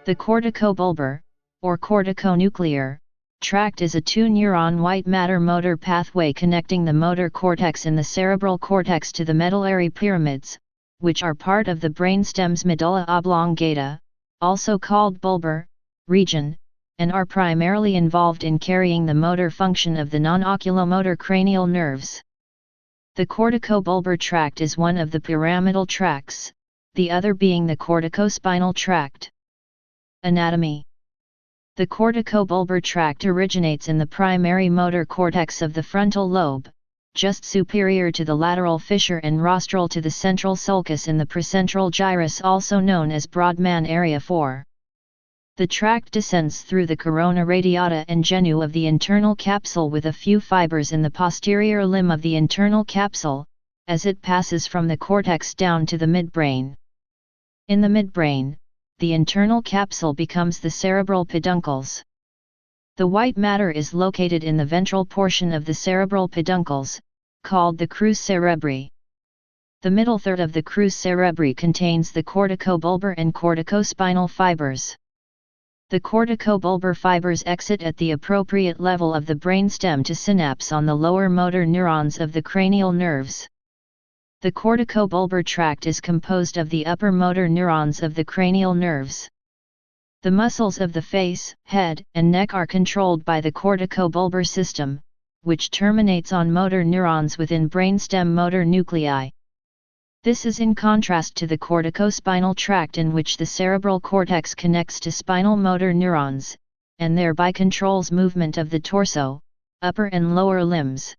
The corticobulbar, or corticonuclear, tract is a 2-neuron white matter motor pathway connecting the motor cortex in the cerebral cortex to the medullary pyramids, which are part of the brainstem's medulla oblongata, also called bulbar, region, and are primarily involved in carrying the motor function of the non-oculomotor cranial nerves. The corticobulbar tract is one of the pyramidal tracts, the other being the corticospinal tract. Anatomy. The corticobulbar tract originates in the primary motor cortex of the frontal lobe, just superior to the lateral fissure and rostral to the central sulcus in the precentral gyrus, also known as Brodmann area 4. The tract descends through the corona radiata and genu of the internal capsule with a few fibers in the posterior limb of the internal capsule, as it passes from the cortex down to the midbrain. In the midbrain, the internal capsule becomes the cerebral peduncles. The white matter is located in the ventral portion of the cerebral peduncles, called the crus cerebri. The middle third of the crus cerebri contains the corticobulbar and corticospinal fibers. The corticobulbar fibers exit at the appropriate level of the brainstem to synapse on the lower motor neurons of the cranial nerves. The corticobulbar tract is composed of the upper motor neurons of the cranial nerves. The muscles of the face, head, and neck are controlled by the corticobulbar system, which terminates on motor neurons within brainstem motor nuclei. This is in contrast to the corticospinal tract, in which the cerebral cortex connects to spinal motor neurons, and thereby controls movement of the torso, upper and lower limbs.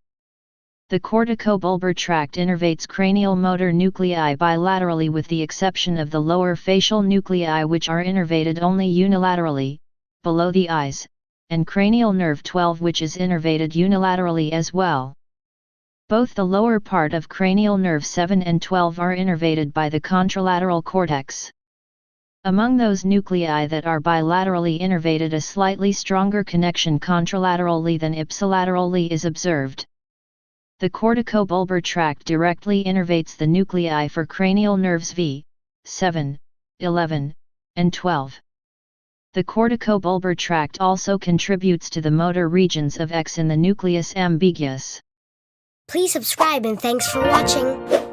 The corticobulbar tract innervates cranial motor nuclei bilaterally with the exception of the lower facial nuclei, which are innervated only unilaterally, below the eyes, and cranial nerve 12, which is innervated unilaterally as well. Both the lower part of cranial nerve 7 and 12 are innervated by the contralateral cortex. Among those nuclei that are bilaterally innervated, a slightly stronger connection contralaterally than ipsilaterally is observed. The corticobulbar tract directly innervates the nuclei for cranial nerves V, 7, 11, and 12. The corticobulbar tract also contributes to the motor regions of X in the nucleus ambiguus. Please subscribe and thanks for watching.